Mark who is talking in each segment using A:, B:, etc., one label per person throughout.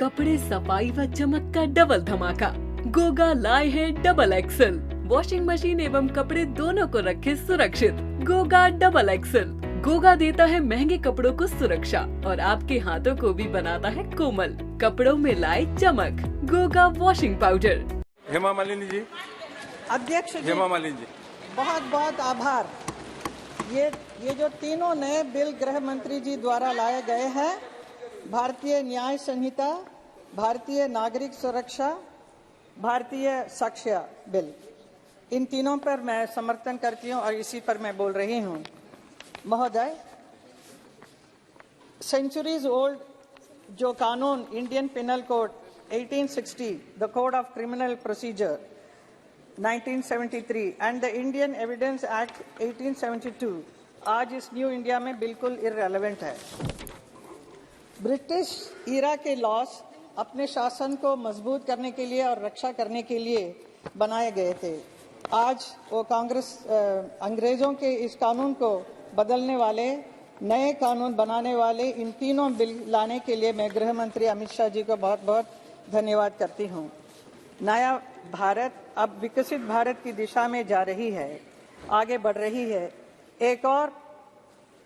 A: कपड़े सफाई व चमक का डबल धमाका। गोगा लाए है डबल एक्सल। वॉशिंग मशीन एवं कपड़े दोनों को रखे सुरक्षित। Goga double axle. गोगा देता है महंगे कपड़ों को सुरक्षा और आपके हाथों को भी बनाता है कोमल। कपड़ों में लाए चमक। Goga washing powder.
B: हेमा मालिनी जी,
C: अध्यक्ष जी,
B: हेमा मालिनी जी,
C: बहुत बहुत आभार। ये जो तीनों नए बिल गृह मंत्री जी द्वारा लाए गए हैं, भारतीय न्याय संहिता, भारतीय नागरिक सुरक्षा, भारतीय साक्ष्य बिल, इन तीनों पर मैं समर्थन करती हूं और इसी पर मैं बोल रही हूं। महोदय, सेंचुरीज ओल्ड जो कानून Indian penal code 1860, the code of criminal procedure 1973 and the Indian evidence act 1872 आज इस न्यू इंडिया में बिल्कुल इररेलेवेंट है। ब्रिटिश ईरा के लॉस अपने शासन को मजबूत करने के लिए और रक्षा करने के लिए बनाए गए थे। आज वो अंग्रेजों के इस कानून को बदलने वाले, नए कानून बनाने वाले इन तीनों बिल लाने के लिए मैं गृह मंत्री अमित शाह जी को बहुत बहुत धन्यवाद करती हूँ। नया भारत अब विकसित भारत की दिशा में जा रही है, आगे बढ़ रही है। एक और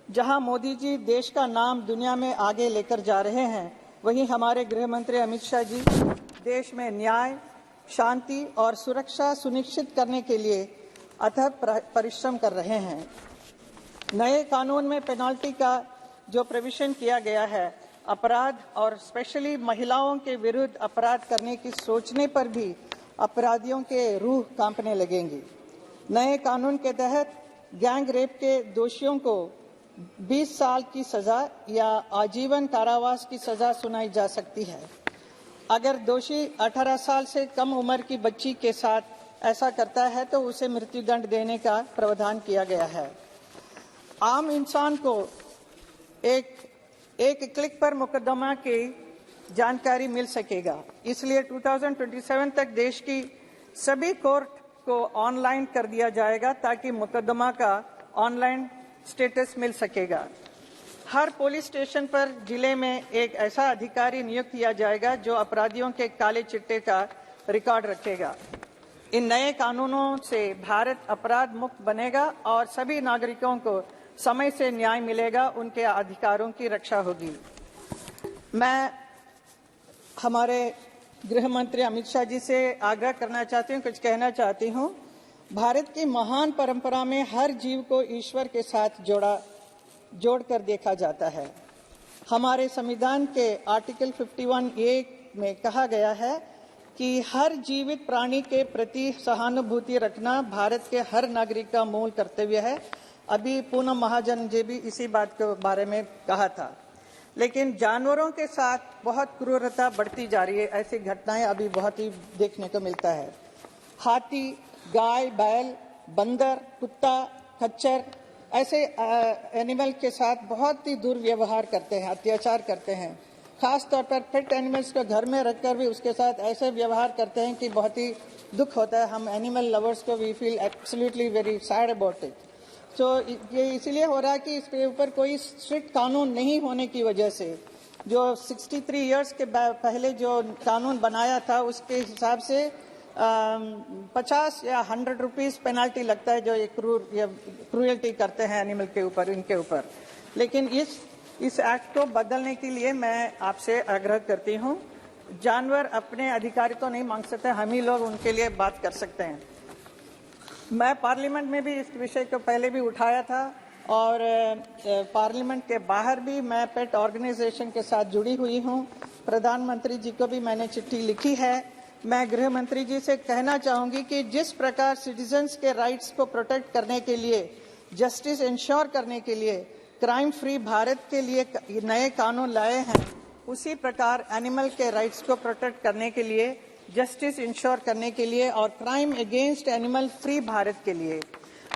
C: जहां मोदी जी देश का नाम दुनिया में आगे लेकर जा रहे हैं, वहीं हमारे गृह मंत्री अमित शाह जी देश में न्याय, शांति और सुरक्षा सुनिश्चित करने के लिए अथक परिश्रम कर रहे हैं। नए कानून में पेनाल्टी का जो प्रोविजन किया गया है, अपराध और स्पेशली महिलाओं के विरुद्ध अपराध करने की सोचने पर भी अपराधियों के रूह कांपने लगेंगी। नए कानून के तहत गैंग रेप के दोषियों को 20 साल की सजा या आजीवन कारावास की सजा सुनाई जा सकती है। अगर दोषी 18 साल से कम उम्र की बच्ची के साथ ऐसा करता है तो उसे मृत्युदंड देने का प्रावधान किया गया है। आम इंसान को एक क्लिक पर मुकदमा की जानकारी मिल सकेगा। इसलिए 2027 तक देश की सभी कोर्ट को ऑनलाइन कर दिया जाएगा ताकि मुकदमा का ऑनलाइन स्टेटस मिल सकेगा। हर पुलिस स्टेशन पर जिले में एक ऐसा अधिकारी नियुक्त किया जाएगा जो अपराधियों के काले चिट्टे का रिकॉर्ड रखेगा। इन नए कानूनों से भारत अपराध मुक्त बनेगा और सभी नागरिकों को समय से न्याय मिलेगा, उनके अधिकारों की रक्षा होगी। मैं हमारे गृह मंत्री अमित शाह जी से आग्रह करना चाहती हूँ, कुछ कहना चाहती हूँ। भारत की महान परंपरा में हर जीव को ईश्वर के साथ जोड़कर देखा जाता है। हमारे संविधान के आर्टिकल 51A में कहा गया है कि हर जीवित प्राणी के प्रति सहानुभूति रखना भारत के हर नागरिक का मूल कर्तव्य है। अभी पूनम महाजन जी भी इसी बात के बारे में कहा था। लेकिन जानवरों के साथ बहुत क्रूरता बढ़ती जा रही है। ऐसी घटनाएं अभी बहुत ही देखने को मिलता है। हाथी, गाय, बैल, बंदर, कुत्ता, खच्चर ऐसे एनिमल के साथ बहुत ही दुर्व्यवहार करते हैं, अत्याचार करते हैं। खास तौर पर पेट एनिमल्स को घर में रखकर भी उसके साथ ऐसे व्यवहार करते हैं कि बहुत ही दुख होता है। हम एनिमल लवर्स को we feel absolutely very sad about it. तो ये इसलिए हो रहा है कि इसके ऊपर कोई स्ट्रिक्ट कानून नहीं होने की वजह से जो 63 इयर्स के पहले जो कानून बनाया था उसके हिसाब से 50 या 100 रुपीस पेनाल्टी लगता है जो ये क्रूरल्टी करते हैं एनिमल के ऊपर, इनके ऊपर। लेकिन इस एक्ट को बदलने के लिए मैं आपसे आग्रह करती हूँ। जानवर अपने अधिकार तो नहीं मांग सकते, हम ही लोग उनके लिए बात कर सकते हैं। मैं पार्लियामेंट में भी इस विषय को पहले भी उठाया था और पार्लियामेंट के बाहर भी मैं पेट ऑर्गेनाइजेशन के साथ जुड़ी हुई हूँ। प्रधानमंत्री जी को भी मैंने चिट्ठी लिखी है। मैं गृह मंत्री जी से कहना चाहूंगी कि जिस प्रकार सिटीजन्स के राइट्स को प्रोटेक्ट करने के लिए, जस्टिस इंश्योर करने के लिए क्राइम फ्री भारत के लिए नए कानून लाए हैं, उसी प्रकार एनिमल के राइट्स को प्रोटेक्ट करने के लिए, जस्टिस इंश्योर करने के लिए और crime against animal free Bharat के लिए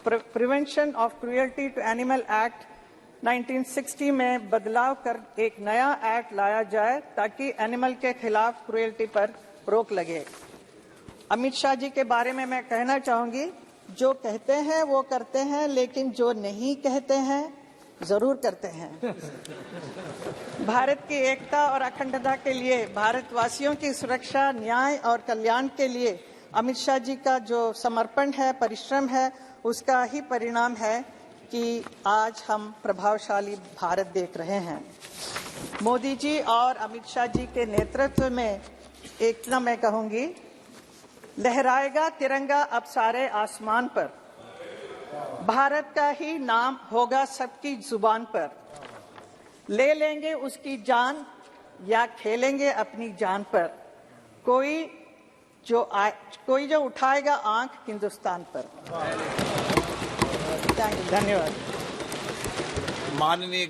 C: prevention of cruelty to animal act 1960 में बदलाव कर एक नया एक्ट लाया जाए ताकि एनिमल के खिलाफ क्रूयल्टी पर रोक लगे। अमित शाह जी के बारे में मैं कहना चाहूंगी, जो कहते हैं वो करते हैं, लेकिन जो नहीं कहते हैं जरूर करते हैं। भारत की एकता और अखंडता के लिए, भारतवासियों की सुरक्षा, न्याय और कल्याण के लिए अमित शाह जी का जो समर्पण है, परिश्रम है, उसका ही परिणाम है कि आज हम प्रभावशाली भारत देख रहे हैं। मोदी जी और अमित शाह जी के नेतृत्व में एक ना मैं कहूंगी, लहराएगा तिरंगा अब सारे आसमान पर। भारत का ही नाम होगा सबकी जुबान पर। ले लेंगे उसकी जान या खेलेंगे अपनी जान पर। कोई जो उठाएगा आंख हिंदुस्तान पर। धन्यवाद।
B: माननीय